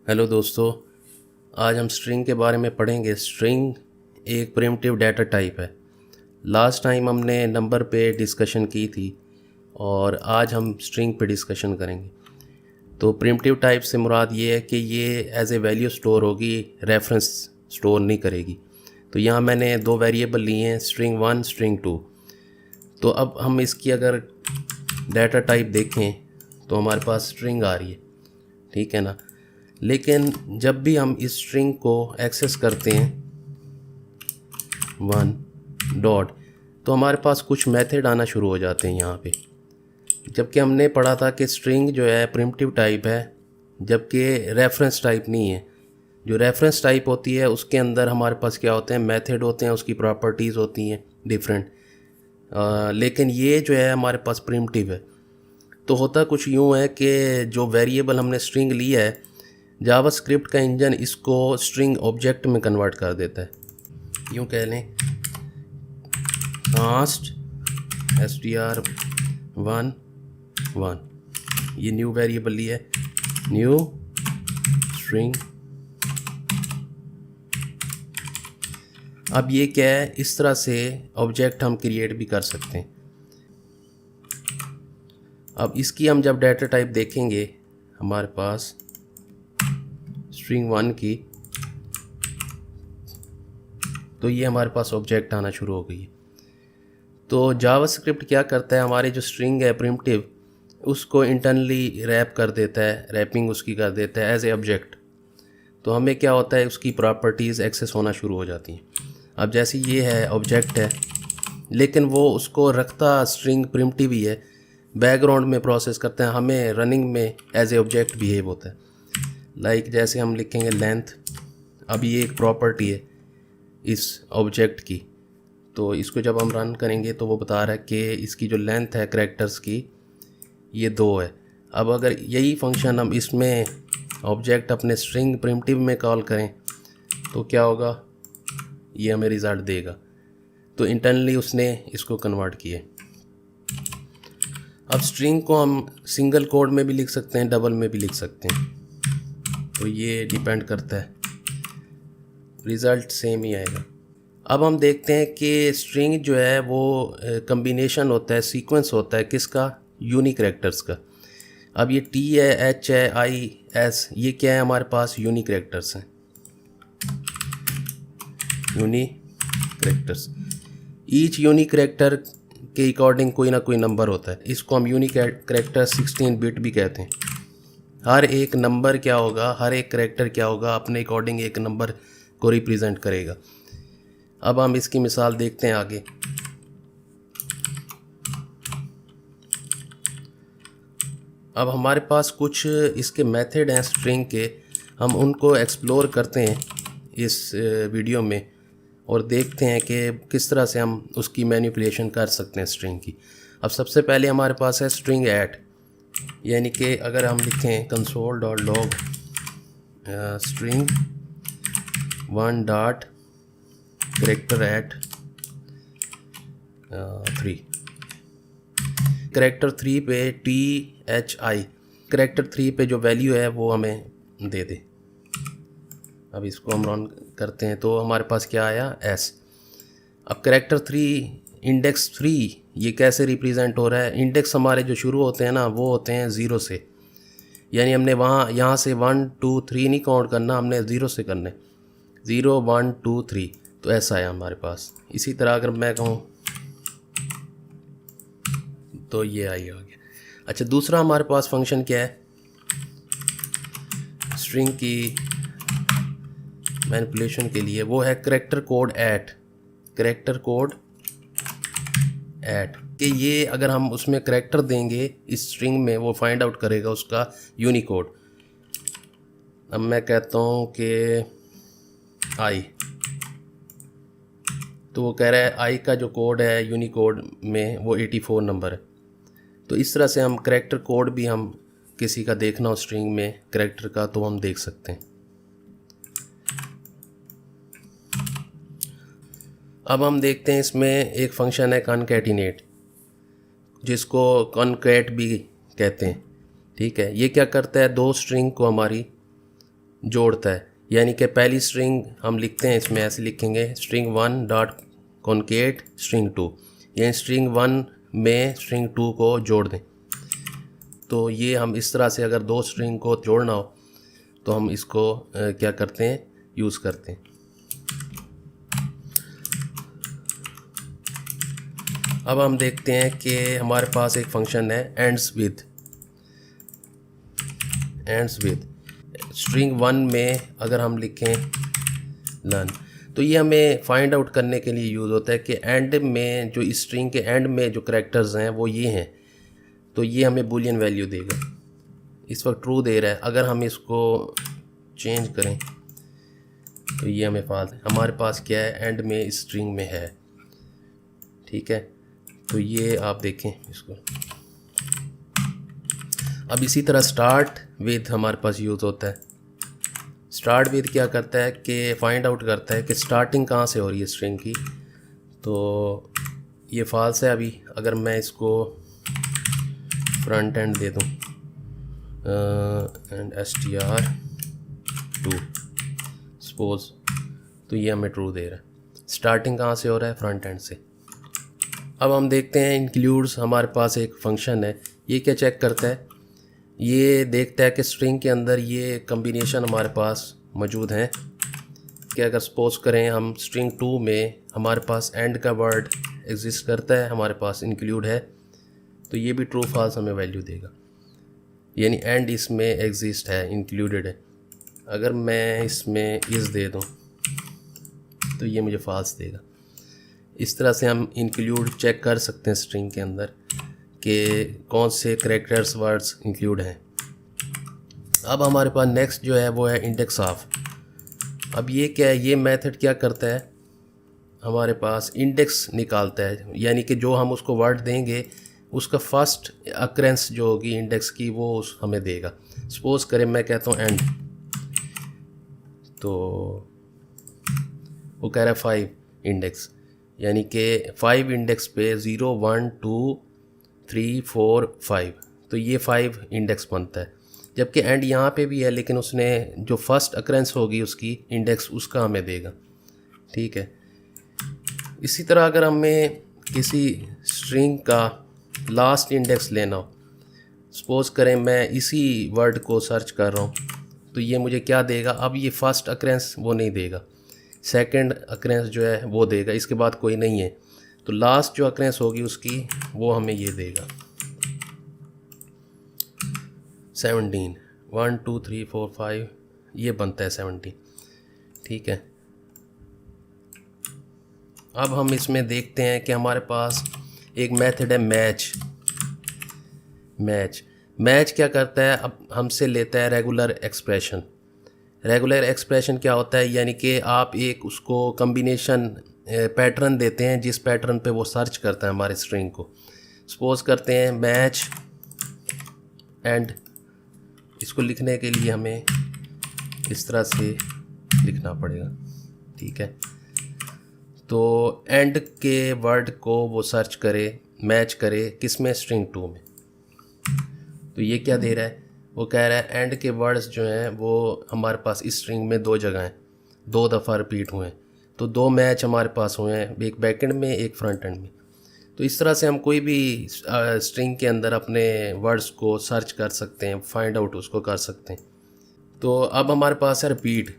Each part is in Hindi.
हेलो दोस्तों, आज हम स्ट्रिंग के बारे में पढ़ेंगे। स्ट्रिंग एक प्रिमिटिव डाटा टाइप है। लास्ट टाइम हमने नंबर पे डिस्कशन की थी और आज हम स्ट्रिंग पे डिस्कशन करेंगे। तो प्रिमिटिव टाइप से मुराद ये है कि ये एज ए वैल्यू स्टोर होगी, रेफरेंस स्टोर नहीं करेगी। तो यहाँ मैंने दो वेरिएबल लिए हैं, स्ट्रिंग 1 स्ट्रिंग 2। तो अब हम इसकी अगर डाटा टाइप देखें तो हमारे पास स्ट्रिंग आ रही है, ठीक है ना। लेकिन जब भी हम इस स्ट्रिंग को एक्सेस करते हैं 1 डॉट, तो हमारे पास कुछ मेथड आना शुरू हो जाते हैं यहाँ पे। जबकि हमने पढ़ा था कि स्ट्रिंग जो है प्रिमिटिव टाइप है, जबकि रेफरेंस टाइप नहीं है। जो रेफरेंस टाइप होती है उसके अंदर हमारे पास क्या होते हैं, मेथड होते हैं, उसकी प्रॉपर्टीज़ होती हैं डिफरेंट। लेकिन ये जो है हमारे पास प्रिमिटिव है। तो होता कुछ यूँ है कि जो वेरिएबल हमने स्ट्रिंग लिया है, जावास्क्रिप्ट का इंजन इसको स्ट्रिंग ऑब्जेक्ट में कन्वर्ट कर देता है। यूँ कह लें कास्ट str1 1, ये न्यू वेरिएबल लिया है, न्यू स्ट्रिंग। अब ये क्या है, इस तरह से ऑब्जेक्ट हम क्रिएट भी कर सकते हैं। अब इसकी हम जब डाटा टाइप देखेंगे हमारे पास स्ट्रिंग 1 की, तो ये हमारे पास ऑब्जेक्ट आना शुरू हो गई है। तो जावास्क्रिप्ट क्या करता है, हमारे जो स्ट्रिंग है प्रिमिटिव, उसको इंटरनली रैप कर देता है, रैपिंग उसकी कर देता है एज ए ऑब्जेक्ट। तो हमें क्या होता है, उसकी प्रॉपर्टीज़ एक्सेस होना शुरू हो जाती हैं। अब जैसे ये है ऑब्जेक्ट है, लेकिन वो उसको रखता स्ट्रिंग प्रिमिटिव ही है, बैकग्राउंड में प्रोसेस करते हैं, हमें रनिंग में एज ए ऑब्जेक्ट बिहेव होता है। लाइक जैसे हम लिखेंगे लेंथ। अब ये एक प्रॉपर्टी है इस ऑब्जेक्ट की, तो इसको जब हम रन करेंगे तो वो बता रहा है कि इसकी जो लेंथ है कैरेक्टर्स की, ये 2 है। अब अगर यही फंक्शन हम इसमें ऑब्जेक्ट अपने स्ट्रिंग प्रिमिटिव में कॉल करें तो क्या होगा, ये हमें रिज़ल्ट देगा। तो इंटरनली उसने इसको कन्वर्ट किए। अब स्ट्रिंग को हम सिंगल कोड में भी लिख सकते हैं, डबल में भी लिख सकते हैं, तो ये डिपेंड करता है, रिज़ल्ट सेम ही आएगा। अब हम देखते हैं कि स्ट्रिंग जो है वो कम्बिनेशन होता है, सीक्वेंस होता है किसका, यूनिक कैरेक्टर्स का। अब ये टी है, एच है, आई, एस, ये क्या है, हमारे पास यूनिक कैरेक्टर्स हैं, unique characters. Each unique character के अकॉर्डिंग कोई ना कोई नंबर होता है, इसको हम यूनिक कैरेक्टर 16 बिट भी कहते हैं। हर एक नंबर क्या होगा, हर एक कैरेक्टर क्या होगा, अपने अकॉर्डिंग एक नंबर को रिप्रेजेंट करेगा। अब हम इसकी मिसाल देखते हैं आगे। अब हमारे पास कुछ इसके मेथड हैं स्ट्रिंग के, हम उनको एक्सप्लोर करते हैं इस वीडियो में और देखते हैं कि किस तरह से हम उसकी मैनिपुलेशन कर सकते हैं स्ट्रिंग की। अब सबसे पहले हमारे पास है स्ट्रिंग ऐट, यानी कि अगर हम लिखें console.log string 1 dot character at 3, character 3 पे THI, कैरेक्टर 3 पे जो वैल्यू है वो हमें दे दे। अब इसको हम रन करते हैं तो हमारे पास क्या आया, S। अब कैरेक्टर 3 इंडेक्स 3 ये कैसे रिप्रेजेंट हो रहा है, इंडेक्स हमारे जो शुरू होते हैं ना वो होते हैं 0 से, यानी हमने यहाँ से 1 2 3 नहीं काउंट करना, हमने 0 से करना है, 0 1 2 3। तो ऐसा है हमारे पास। इसी तरह अगर मैं कहूँ तो ये आ गया। अच्छा, दूसरा हमारे पास फंक्शन क्या है स्ट्रिंग की मैनिपुलेशन के लिए, वो है character code at. Character code at कि ये अगर हम उसमें कैरेक्टर देंगे इस स्ट्रिंग में, वो फाइंड आउट करेगा उसका यूनिकोड। अब मैं कहता हूँ कि आई, तो वो कह रहा है आई का जो कोड है यूनिकोड में वो 84 नंबर है। तो इस तरह से हम कैरेक्टर कोड भी, हम किसी का देखना हो स्ट्रिंग में कैरेक्टर का, तो हम देख सकते हैं। अब हम देखते हैं इसमें एक फंक्शन है कॉनकैटिनेट, जिसको कॉनकैट भी कहते हैं, ठीक है। ये क्या करता है, दो स्ट्रिंग को हमारी जोड़ता है। यानी कि पहली स्ट्रिंग हम लिखते हैं इसमें ऐसे लिखेंगे स्ट्रिंग 1 डॉट कॉन्केट स्ट्रिंग 2, यानी स्ट्रिंग 1 में स्ट्रिंग 2 को जोड़ दें। तो ये हम इस तरह से अगर दो स्ट्रिंग को जोड़ना हो तो हम इसको क्या करते हैं, यूज़ करते हैं। अब हम देखते हैं कि हमारे पास एक फंक्शन है एंड्स विद स्ट्रिंग 1 में अगर हम लिखें नन, तो ये हमें फाइंड आउट करने के लिए यूज़ होता है कि एंड में जो स्ट्रिंग के एंड में जो करैक्टर्स हैं वो ये हैं, तो ये हमें बूलियन वैल्यू देगा। इस वक्त ट्रू दे रहा है, अगर हम इसको चेंज करें तो ये हमें फॉल्स। हमारे पास क्या है, एंड में स्ट्रिंग में है, ठीक है। तो ये आप देखें इसको। अब इसी तरह स्टार्ट विद हमारे पास यूज़ होता है। स्टार्ट विद क्या करता है कि फाइंड आउट करता है कि स्टार्टिंग कहाँ से हो रही है स्ट्रिंग की। तो ये फॉल्स है अभी। अगर मैं इसको फ्रंट एंड दे दूँ एंड str2 सपोज, तो ये हमें ट्रू दे रहा है। स्टार्टिंग कहाँ से हो रहा है, फ्रंट एंड से। अब हम देखते हैं इंक्लूड्स, हमारे पास एक फंक्शन है। ये क्या चेक करता है, ये देखता है कि स्ट्रिंग के अंदर ये कम्बिनेशन हमारे पास मौजूद हैं कि अगर सपोज करें हम स्ट्रिंग 2 में हमारे पास एंड का वर्ड एग्जिस्ट करता है, हमारे पास इंक्लूड है, तो ये भी ट्रू फॉल्स हमें वैल्यू देगा। यानी एंड इसमें एग्जिस्ट है, इंक्लूडेड है। अगर मैं इसमें इस दे दूँ तो ये मुझे फॉल्स देगा। इस तरह से हम इंक्लूड चेक कर सकते हैं स्ट्रिंग के अंदर कि कौन से करैक्टर्स वर्ड्स इंक्लूड हैं। अब हमारे पास नेक्स्ट जो है वो है इंडेक्स ऑफ। अब ये क्या है, ये मेथड क्या करता है, हमारे पास इंडेक्स निकालता है। यानी कि जो हम उसको वर्ड देंगे उसका फर्स्ट अक्रेंस जो होगी इंडेक्स की वो हमें देगा। सपोज करें मैं कहता हूँ एंड, तो वो कह रहा है 5 इंडेक्स, यानी कि 5 इंडेक्स पे 0 1 2 3 4 5, तो ये 5 इंडेक्स बनता है। जबकि एंड यहाँ पे भी है, लेकिन उसने जो फर्स्ट अक्रेंस होगी उसकी इंडेक्स उसका हमें देगा, ठीक है। इसी तरह अगर हमें किसी स्ट्रिंग का लास्ट इंडेक्स लेना हो, सपोज करें मैं इसी वर्ड को सर्च कर रहा हूँ, तो ये मुझे क्या देगा, अब ये फर्स्ट अक्रेंस वो नहीं देगा, सेकंड अक्रेंस जो है वो देगा, इसके बाद कोई नहीं है। तो लास्ट जो अक्रेंस होगी उसकी वो हमें ये देगा 17, 1 2 3 4 5, ये बनता है 17, ठीक है। अब हम इसमें देखते हैं कि हमारे पास एक मेथड है मैच क्या करता है, अब हमसे लेता है रेगुलर एक्सप्रेशन। रेगुलर एक्सप्रेशन क्या होता है, यानी कि आप एक उसको कम्बिनेशन पैटर्न देते हैं जिस पैटर्न पे वो सर्च करता है हमारे स्ट्रिंग को। सपोज करते हैं मैच एंड, इसको लिखने के लिए हमें इस तरह से लिखना पड़ेगा, ठीक है। तो एंड के वर्ड को वो सर्च करे, मैच करे किस में, स्ट्रिंग 2 में। तो ये क्या दे रहा है, वो कह रहा है एंड के वर्ड्स जो हैं वो हमारे पास इस स्ट्रिंग में 2 जगह हैं, 2 दफ़ा रिपीट हुए हैं, तो 2 मैच हमारे पास हुए हैं, एक बैक एंड में एक फ्रंट एंड में। तो इस तरह से हम कोई भी स्ट्रिंग के अंदर अपने वर्ड्स को सर्च कर सकते हैं, फाइंड आउट उसको कर सकते हैं। तो अब हमारे पास है रिपीट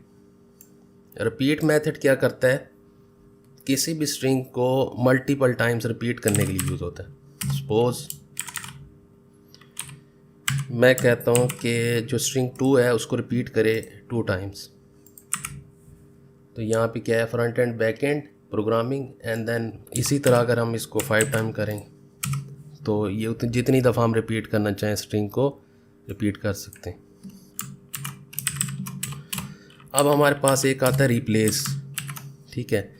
मेथड क्या करता है, किसी भी स्ट्रिंग को मल्टीपल टाइम्स रिपीट करने के लिए यूज़ होता है। सपोज मैं कहता हूँ कि जो स्ट्रिंग 2 है उसको रिपीट करे 2 टाइम्स, तो यहाँ पे क्या है, front end back end programming, and then इसी तरह अगर हम इसको 5 टाइम करें तो ये जितनी दफ़ा हम रिपीट करना चाहें स्ट्रिंग को रिपीट कर सकते हैं। अब हमारे पास एक आता है रिप्लेस, ठीक है।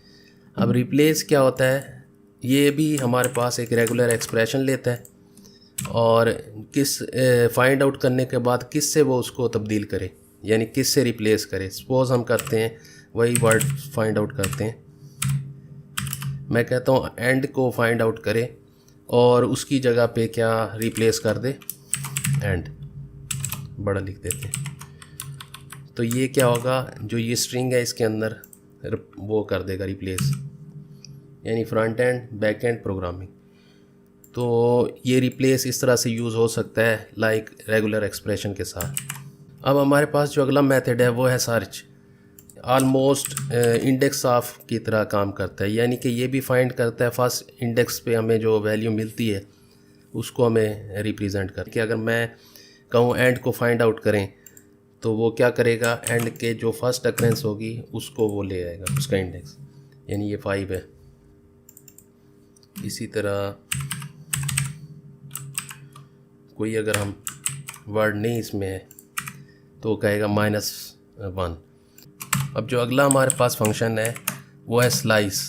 अब रिप्लेस क्या होता है, ये भी हमारे पास एक रेगुलर एक्सप्रेशन लेता है और फाइंड आउट करने के बाद किस से वो उसको तब्दील करे, यानी किस से रिप्लेस करे। सपोज हम करते हैं वही वर्ड फाइंड आउट करते हैं, मैं कहता हूँ एंड को फाइंड आउट करे और उसकी जगह पे क्या रिप्लेस कर दे, एंड बड़ा लिख देते हैं। तो ये क्या होगा, जो ये स्ट्रिंग है इसके अंदर वो कर देगा रिप्लेस, यानी front end back end programming. तो ये रिप्लेस इस तरह से यूज़ हो सकता है लाइक रेगुलर एक्सप्रेशन के साथ। अब हमारे पास जो अगला मेथड है वो है सर्च। ऑलमोस्ट इंडेक्स ऑफ की तरह काम करता है, यानी कि ये भी फाइंड करता है फर्स्ट इंडेक्स पे हमें जो वैल्यू मिलती है उसको हमें रिप्रेजेंट कर कि अगर मैं कहूँ एंड को फाइंड आउट करें तो वो क्या करेगा, एंड के जो फर्स्ट अकरेंस होगी उसको वो ले आएगा उसका इंडेक्स, यानी ये 5 है। इसी तरह कोई अगर हम वर्ड नहीं इसमें है तो कहेगा -1। अब जो अगला हमारे पास फंक्शन है वो है स्लाइस।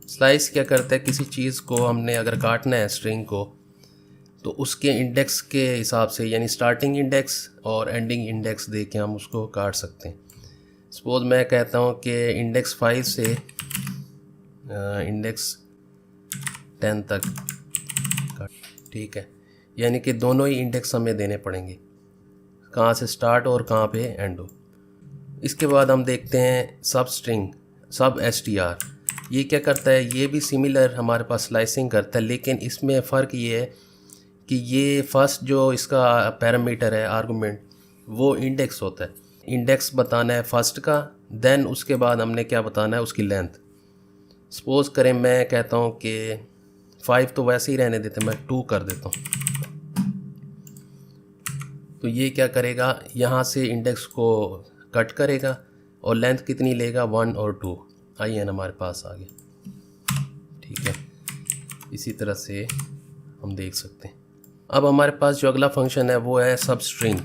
स्लाइस क्या करता है, किसी चीज़ को हमने अगर काटना है स्ट्रिंग को तो उसके इंडेक्स के हिसाब से, यानी स्टार्टिंग इंडेक्स और एंडिंग इंडेक्स दे के हम उसको काट सकते हैं। सपोज मैं कहता हूँ कि इंडेक्स 5 से इंडेक्स 10 तक काट, ठीक है, यानी कि दोनों ही इंडेक्स हमें देने पड़ेंगे, कहाँ से स्टार्ट और कहाँ पे एंड हो। इसके बाद हम देखते हैं सब स्ट्रिंग, सब str। ये क्या करता है, ये भी सिमिलर हमारे पास स्लाइसिंग करता है, लेकिन इसमें फ़र्क ये है कि ये फर्स्ट जो इसका पैरामीटर है आर्गुमेंट वो इंडेक्स होता है। इंडेक्स बताना है फर्स्ट का, देन उसके बाद हमने क्या बताना है उसकी लेंथ। सपोज़ करें मैं कहता हूँ कि 5 तो वैसे ही रहने देते, मैं 2 कर देता हूँ। तो ये क्या करेगा, यहाँ से इंडेक्स को कट करेगा और लेंथ कितनी लेगा, 1 और 2। आइए हमारे पास आ गया, ठीक है। इसी तरह से हम देख सकते हैं। अब हमारे पास जो अगला फंक्शन है वो है सब स्ट्रिंग।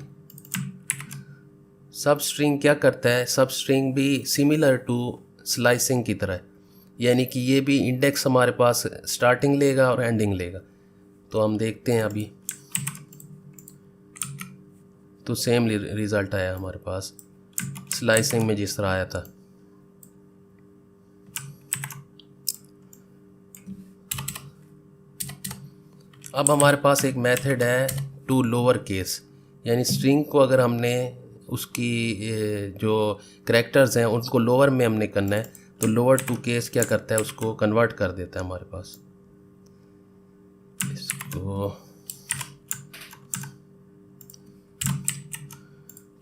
सब स्ट्रिंग क्या करता है, सब स्ट्रिंग भी सिमिलर टू स्लाइसिंग की तरह है, यानी कि ये भी इंडेक्स हमारे पास स्टार्टिंग लेगा और एंडिंग लेगा। तो हम देखते हैं अभी, तो सेम रिज़ल्ट आया हमारे पास स्लाइसिंग में जिस तरह आया था। अब हमारे पास एक मेथड है टू लोअर केस, यानी स्ट्रिंग को अगर हमने उसकी जो करैक्टर्स हैं उनको लोअर में हमने करना है तो लोअर टू केस क्या करता है, उसको कन्वर्ट कर देता है हमारे पास। इसको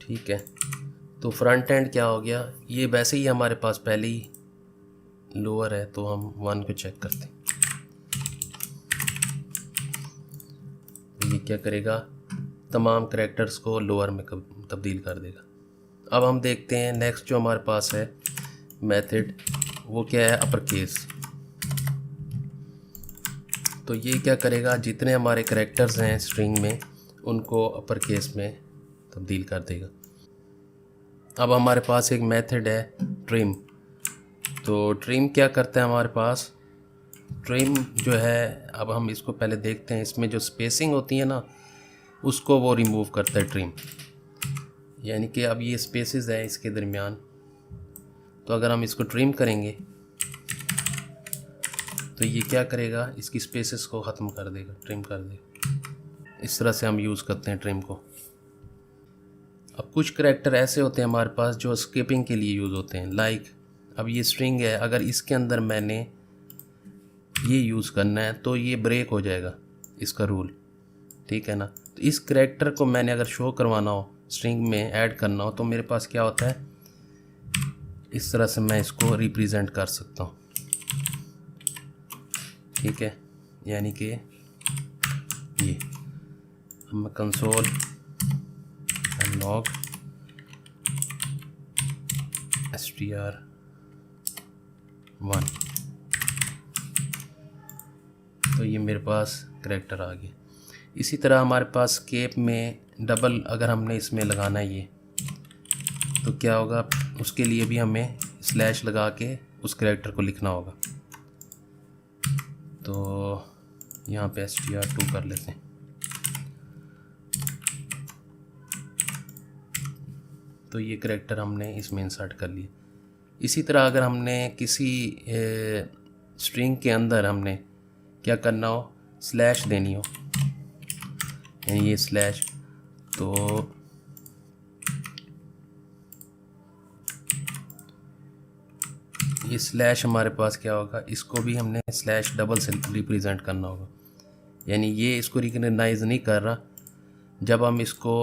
ठीक है, तो फ्रंट एंड क्या हो गया, ये वैसे ही हमारे पास पहले ही लोअर है, तो हम 1 को चेक करते हैं। ये क्या करेगा, तमाम करैक्टर्स को लोअर में तब्दील कर देगा। अब हम देखते हैं नेक्स्ट जो हमारे पास है मेथड, वो क्या है, अपर केस। तो ये क्या करेगा, जितने हमारे करैक्टर्स हैं स्ट्रिंग में उनको अपर केस में तब्दील कर देगा। अब हमारे पास एक मेथड है ट्रिम। तो ट्रिम क्या करता है हमारे पास, ट्रिम जो है, अब हम इसको पहले देखते हैं, इसमें जो स्पेसिंग होती है ना उसको वो रिमूव करता है ट्रिम, यानी कि अब ये स्पेसेस हैं इसके दरमियान, तो अगर हम इसको ट्रिम करेंगे तो ये क्या करेगा, इसकी स्पेसेस को ख़त्म कर देगा, ट्रिम कर देगा। इस तरह से हम यूज़ करते हैं ट्रिम को। अब कुछ करैक्टर ऐसे होते हैं हमारे पास जो स्किपिंग के लिए यूज़ होते हैं, लाइक अब ये स्ट्रिंग है, अगर इसके अंदर मैंने ये यूज़ करना है तो ये ब्रेक हो जाएगा इसका रूल, ठीक है ना। तो इस करैक्टर को मैंने अगर शो करवाना हो, स्ट्रिंग में ऐड करना हो, तो मेरे पास क्या होता है, इस तरह से मैं इसको रिप्रेजेंट कर सकता हूँ, ठीक है। यानी कि ये हम कंसोल लॉग str1, तो ये मेरे पास करैक्टर आ गया। इसी तरह हमारे पास स्केप में डबल अगर हमने इसमें लगाना है ये, तो क्या होगा, उसके लिए भी हमें स्लैश लगा के उस करैक्टर को लिखना होगा। तो यहाँ पे str2 कर लेते हैं। तो ये करैक्टर हमने इसमें इंसर्ट कर लिया। इसी तरह अगर हमने किसी स्ट्रिंग के अंदर हमने क्या करना हो, स्लैश देनी हो, यानी ये स्लैश, तो ये स्लैश हमारे पास क्या होगा, इसको भी हमने स्लैश डबल से रिप्रेजेंट करना होगा, यानी ये इसको रिकग्नाइज नहीं कर रहा। जब हम इसको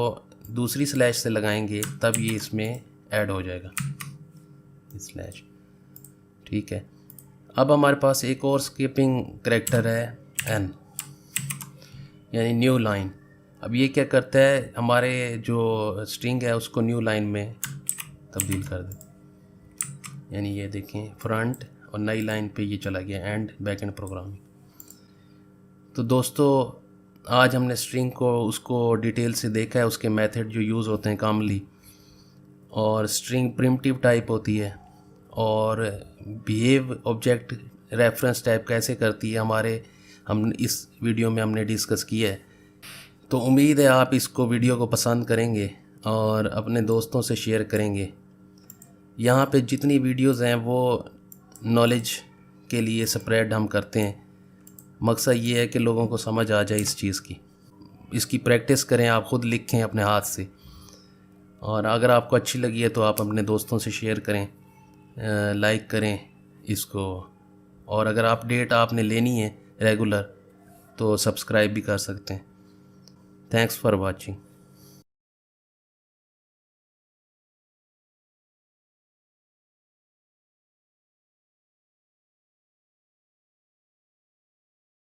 दूसरी स्लैश से लगाएंगे तब ये इसमें ऐड हो जाएगा स्लैश। ठीक है, अब हमारे पास एक और स्किपिंग करैक्टर है एन, यानी न्यू लाइन। अब ये क्या करता है, हमारे जो स्ट्रिंग है उसको न्यू लाइन में तब्दील कर दे, यानी ये देखें फ्रंट और नई लाइन पे ये चला गया, एंड बैक एंड प्रोग्रामिंग। तो दोस्तों आज हमने स्ट्रिंग को उसको डिटेल से देखा है, उसके मेथड जो यूज़ होते हैं कॉमनली, और स्ट्रिंग प्रिमिटिव टाइप होती है, और बिहेव ऑब्जेक्ट रेफरेंस टाइप कैसे करती है हम इस वीडियो में हमने डिस्कस किया है। तो उम्मीद है आप इसको वीडियो को पसंद करेंगे और अपने दोस्तों से शेयर करेंगे। यहाँ पे जितनी वीडियोज़ हैं वो नॉलेज के लिए स्प्रेड हम करते हैं। मकसद ये है कि लोगों को समझ आ जाए इस चीज़ की। इसकी प्रैक्टिस करें, आप ख़ुद लिखें अपने हाथ से, और अगर आपको अच्छी लगी है तो आप अपने दोस्तों से शेयर करें, लाइक करें इसको, और अगर अपडेट आपने लेनी है रेगुलर तो सब्सक्राइब भी कर सकते हैं। Thanks for watching.